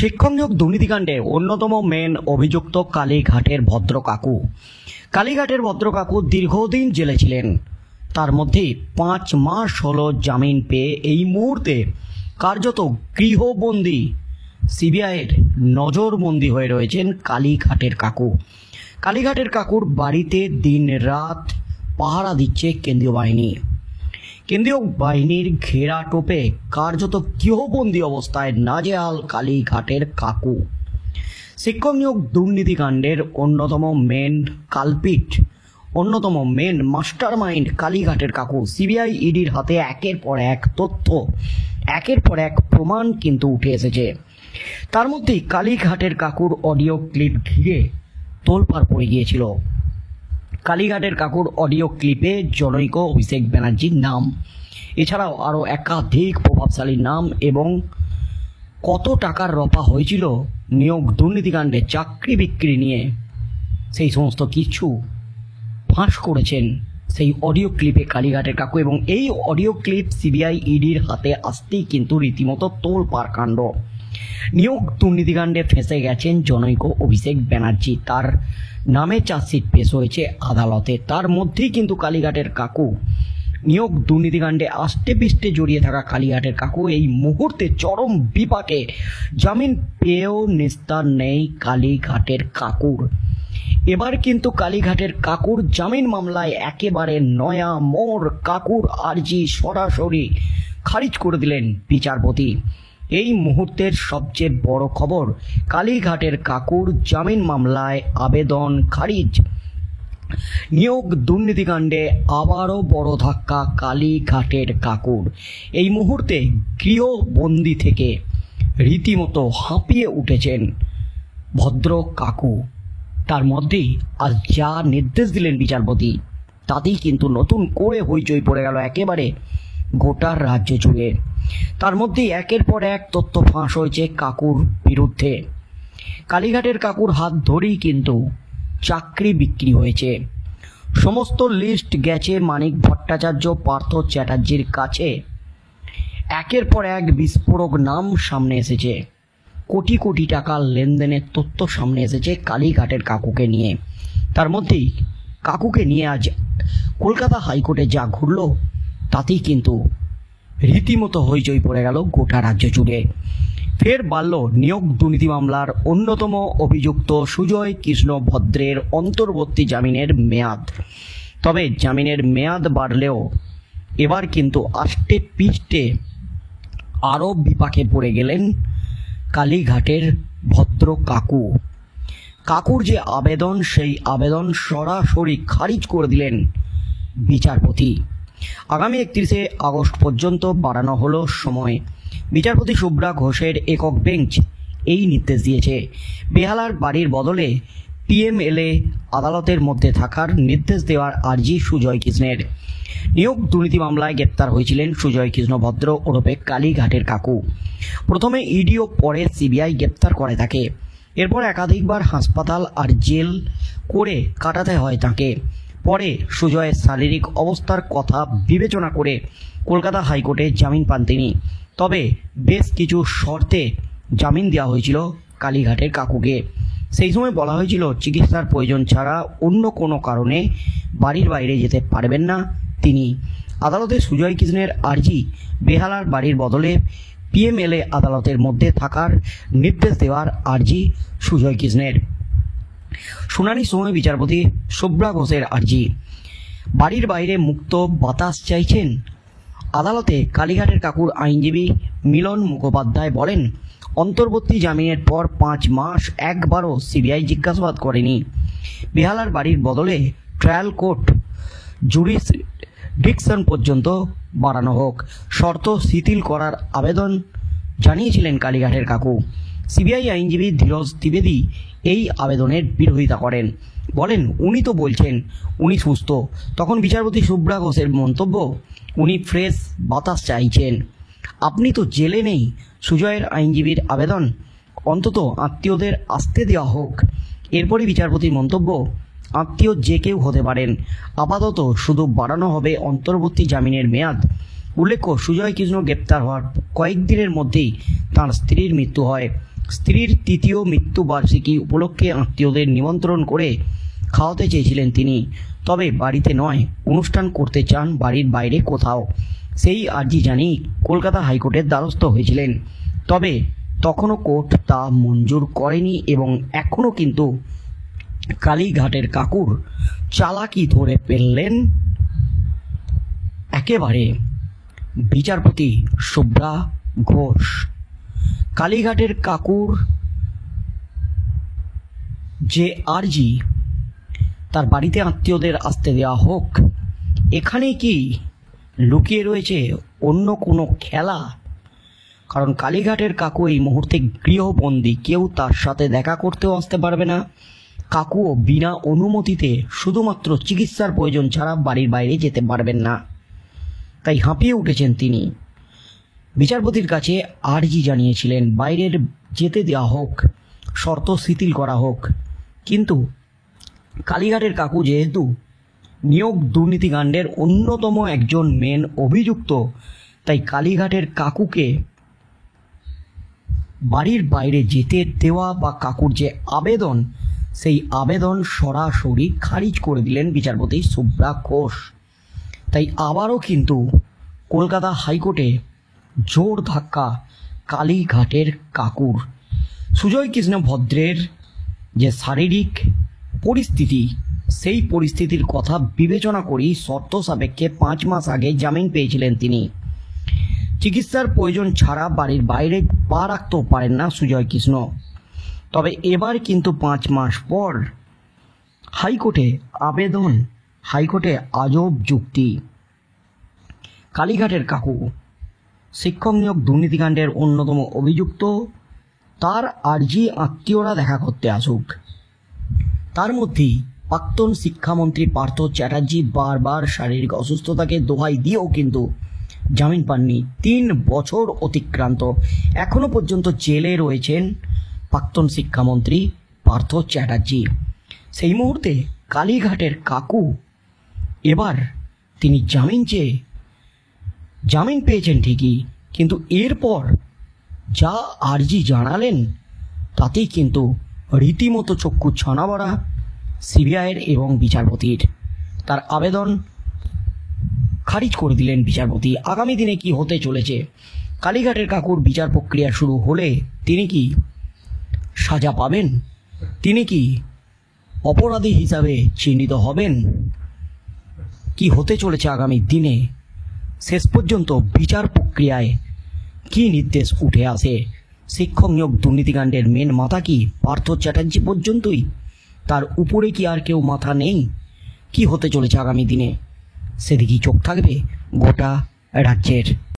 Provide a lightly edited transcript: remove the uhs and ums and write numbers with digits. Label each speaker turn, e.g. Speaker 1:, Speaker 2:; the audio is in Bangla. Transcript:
Speaker 1: শিক্ষক নিয়োগ দুর্নীতিকাণ্ডে অন্যতম মেন অভিযুক্ত কালীঘাটের ভদ্র কাকু। কালীঘাটের ভদ্র কাকু দীর্ঘদিন জেলে ছিলেন, তার মধ্যে 5 মাস হলো জামিন পেয়ে এই মুহূর্তে কার্যত গৃহবন্দী, সিবিআইয়ের নজরবন্দি হয়ে রয়েছেন কালীঘাটের কাকু। কালীঘাটের কাকুর বাড়িতে দিন রাত পাহারা দিচ্ছে কেন্দ্রীয় বাহিনী। কেন্দ্রীয় বাহিনীর ঘেরা টোপে কার্যত গৃহবন্দী অবস্থায় নাজেহাল কালীঘাটের কাকু। শিক্ষক নিয়োগ দুর্নীতিকাণ্ডের অন্যতম মেন কালপিট, অন্যতম মেন মাস্টার মাইন্ড কালীঘাটের কাকু। সিবিআই ইডির হাতে একের পর এক তথ্য, একের পর এক প্রমাণ কিন্তু উঠে এসেছে। তার মধ্যেই কালীঘাটের কাকুর অডিও ক্লিপ ঘিরে তোলপাড় পড়ে গিয়েছিল। কালীঘাটের কাকুর অডিও ক্লিপে জনৈক অভিষেক ব্যানার্জির নাম, এছাড়াও আরও একাধিক প্রভাবশালী নাম এবং কত টাকার রপা হয়েছিল নিয়োগ দুর্নীতিকাণ্ডে চাকরি বিক্রি নিয়ে, সেই সমস্ত কিছু ফাঁস করেছেন সেই অডিও ক্লিপে কালীঘাটের কাকু। এবং এই অডিও ক্লিপ সিবিআই ইডির হাতে আসতেই কিন্তু রীতিমতো তোলপাড় কাণ্ড। নিয়োগ দুর্নীতিকাণ্ডে ফেঁসে গেছেন জনৈক অভিষেক ব্যানার্জি, তার নামে চার্জশিট পেশ হয়েছে আদালতে। তার মধ্যেই কিন্তু কালীঘাটের কাকু, নিয়োগ দুর্নীতিকাণ্ডে আষ্টে পৃষ্ঠে জড়িয়ে থাকা কালীঘাটের কাকু এই মুহূর্তে চরম বিপাকে। জামিন পেয়েও নিস্তার নেই কালীঘাটের কাকুর। এবার কিন্তু কালীঘাটের কাকুর জামিন মামলায় একেবারে নয়া মোড়। কাকুর আর্জি সরাসরি খারিজ করে দিলেন বিচারপতি। এই মুহূর্তের সবচেয়ে বড় খবর, কালীঘাটের কাকুর জামিন মামলায় আবেদন খারিজ। নিয়োগ দুর্নীতিকাণ্ডে আবারও বড় ধাক্কা কালীঘাটের কাকুর। এই মুহূর্তে গৃহবন্দী থেকে রীতিমতো হাঁপিয়ে উঠেছেন ভদ্র কাকু। তার মধ্যেই আজ যা নির্দেশ দিলেন বিচারপতি, তাতেই কিন্তু নতুন করে হইচই পড়ে গেল একেবারে গোটা রাজ্য জুড়ে। তার মধ্যেই একের পর এক তথ্য ফাঁস হয়েছে কাকুর বিরুদ্ধে। কালীঘাটের কাকুর হাত ধরেই কিন্তু চাকরি বিক্রি হয়েছে। সমস্ত লিস্ট গেছে মানিক ভট্টাচার্য, পার্থ চ্যাটার্জির কাছে। একের পর এক বিস্ফোরক নাম সামনে এসেছে, কোটি কোটি টাকার লেনদেনের তথ্য সামনে এসেছে কালীঘাটের কাকুকে নিয়ে। তার মধ্যেই কাকুকে নিয়ে আজ কলকাতা হাইকোর্টে যা ঘুরল, তাতেই কিন্তু রীতিমতো হইচই পড়ে গেল গোটা রাজ্য জুড়ে। ফের বাড়ল নিয়োগ দুর্নীতি মামলার অন্যতম অভিযুক্ত সুজয় কৃষ্ণ ভদ্রের অন্তর্বর্তী জামিনের মেয়াদ। তবে জামিনের মেয়াদ বাড়লেও এবার কিন্তু আষ্টে পৃষ্ঠে আরও বিপাকে পড়ে গেলেন কালীঘাটের ভদ্র কাকু। কাকুর যে আবেদন, সেই আবেদন সরাসরি খারিজ করে দিলেন বিচারপতি। আগামী 31শে আগস্ট পর্যন্ত বাড়ানো হলো সময়। বিচারপতি শুভ্রা ঘোষের একক বেঞ্চ এই নির্দেশ দিয়েছে। বেহালার বাড়ির বদলে পিএমএলএ আদালতের মধ্যে থাকার নির্দেশ দেওয়ার আর্জি সুজয় কৃষ্ণের। নিয়োগ দুর্নীতি মামলায় গ্রেপ্তার হয়েছিলেন সুজয় কৃষ্ণ ভদ্র ওরফে কালীঘাটের কাকু। প্রথমে ইডি ও পরে সিবিআই গ্রেপ্তার করে তাকে। এরপর একাধিকবার হাসপাতাল আর জেল করে কাটাতে হয় তাকে। পরে সুজয়ের শারীরিক অবস্থার কথা বিবেচনা করে কলকাতা হাইকোর্টে জামিন পান তিনি। তবে বেশ কিছু শর্তে জামিন দেওয়া হয়েছিল কালীঘাটের কাকুকে। সেই সময় বলা হয়েছিল চিকিৎসার প্রয়োজন ছাড়া অন্য কোনো কারণে বাড়ির বাইরে যেতে পারবেন না তিনি। আদালতে সুজয় কৃষ্ণের আর্জি বেহালার বাড়ির বদলে পিএমএলএ আদালতের মধ্যে থাকার নির্দেশ দেওয়ার আর্জি সুজয় কৃষ্ণের। শুনানির সময় বিচারপতি শুভ্রা ঘোষের আর্জি, বাড়ির বাইরে মুক্ত বাতাস চাইছেন। আদালতে কালীঘাটের কাকুর আইনজীবী মিলন মুখোপাধ্যায় বলেন, অন্তর্বর্তী জামিনের পর 5 মাস একবারও সিবিআই জিজ্ঞাসাবাদ করেনি। বেহালার বাড়ির বদলে ট্রায়াল কোর্ট জুরিসডিকশন পর্যন্ত বাড়ানো হোক, শর্ত শিথিল করার আবেদন জানিয়েছিলেন কালীঘাটের কাকু। সিবিআই আইনজীবী ধীরজ ত্রিবেদী এই আবেদনের বিরোধিতা করেন, বলেন উনি তো বলছেন উনি সুস্থ। তখন বিচারপতি শুভ্রা ঘোষের মন্তব্য, উনি ফ্রেশ বাতাস চাইছেন, আপনি তো জেলে নেই। সুজয়ের আইনজীবীর আবেদন, অন্তত আত্মীয়দের আসতে দেওয়া হোক। এরপরই বিচারপতির মন্তব্য, আত্মীয় যে কেউ হতে পারেন, আপাতত শুধু বাড়ানো হবে অন্তর্বর্তী জামিনের মেয়াদ। উল্লেখ্য, সুজয় কৃষ্ণ গ্রেপ্তার হওয়ার কয়েকদিনের মধ্যেই তাঁর স্ত্রীর মৃত্যু হয়। স্ত্রীর তৃতীয় মৃত্যুবার্ষিকী উপলক্ষে আত্মীয়দের নিমন্ত্রণ করে খাওয়াতে চেয়েছিলেন তিনি, তবে বাড়িতে নয়, অনুষ্ঠান করতে চান বাড়ির বাইরে কোথাও। সেই আর্জি জানিয়ে কলকাতা হাইকোর্টের দ্বারস্থ হয়েছিলেন, তবে তখনও কোর্ট তা মঞ্জুর করেনি এবং এখনও কিন্তু কালীঘাটের কাকুর চালাকি ধরে ফেললেন একেবারে বিচারপতি শুভ্রা ঘোষ। কালীঘাটের কাকুর যে আর্জি তার বাড়িতে আত্মীয়দের আসতে দেওয়া হোক, এখানে কি লুকিয়ে রয়েছে অন্য কোনো খেলা? কারণ কালীঘাটের কাকু এই মুহূর্তে গৃহবন্দী, কেউ তার সাথে দেখা করতেও আসতে পারবে না। কাকুও বিনা অনুমতিতে শুধুমাত্র চিকিৎসার প্রয়োজন ছাড়া বাড়ির বাইরে যেতে পারবেন না। তাই হাঁপিয়ে উঠেছেন তিনি, বিচারপতির কাছে আর্জি জানিয়েছিলেন বাইরের যেতে দেওয়া হোক, শর্ত শিথিল করা হোক। কিন্তু কালীঘাটের কাকু যেহেতু নিয়োগ দুর্নীতিকাণ্ডের অন্যতম একজন মেন অভিযুক্ত, তাই কালীঘাটের কাকুকে বাড়ির বাইরে যেতে দেওয়া বা কাকুর যে আবেদন, সেই আবেদন সরাসরি খারিজ করে দিলেন বিচারপতি শুভ্রা ঘোষ। তাই আবারও কিন্তু কলকাতা হাইকোর্টে জোর ধাক্কা কালীঘাটের কাকুর। সুজয় কৃষ্ণ ভদ্রের যে শারীরিক পরিস্থিতি, সেই পরিস্থিতির কথা বিবেচনা করেই শর্ত সাপেক্ষে 5 মাস আগে জামিন পেয়েছিলেন তিনি। চিকিৎসার প্রয়োজন ছাড়া বাড়ির বাইরে পা রাখতেও পারেন না সুজয় কৃষ্ণ। তবে এবার কিন্তু 5 মাস পর হাইকোর্টে আবেদন, হাইকোর্টে আজব যুক্তি। কালীঘাটের কাকু শিক্ষক নিয়োগ দুর্নীতিকাণ্ডের অন্যতম অভিযুক্ত, তার আর্জি আত্মীয়রা দেখা করতে আসুক। তার মধ্যেই প্রাক্তন শিক্ষামন্ত্রী পার্থ চ্যাটার্জি বারবার শারীরিক অসুস্থতাকে দোহাই দিয়েও কিন্তু জামিন পাননি। 3 বছর অতিক্রান্ত, এখনো পর্যন্ত জেলে রয়েছেন প্রাক্তন শিক্ষামন্ত্রী পার্থ চ্যাটার্জি। সেই মুহূর্তে কালীঘাটের কাকু এবার তিনি জামিন পেয়েছেন ঠিকই, কিন্তু এরপর যা আর্জি জানালেন তাতেই কিন্তু রীতিমতো চক্ষু ছানাবড়া সিবিআইয়ের এবং বিচারপতির। তার আবেদন খারিজ করে দিলেন বিচারপতি। আগামী দিনে কি হতে চলেছে? কালীঘাটের কাকুর বিচার প্রক্রিয়া শুরু হলে তিনি কি সাজা পাবেন? তিনি কি অপরাধী হিসাবে চিহ্নিত হবেন? কি হতে চলেছে আগামী দিনে? শেষ পর্যন্ত বিচার প্রক্রিয়ায় কি নির্দেশ উঠে আসে? শিক্ষক নিয়োগ দুর্নীতিকাণ্ডের মেন মাথা কি পার্থ চ্যাটার্জি পর্যন্তই? তার উপরে কি আর কেউ মাথা নেই? কি হতে চলেছে আগামী দিনে সেদিকেই চোখ থাকবে গোটা রাজ্যের।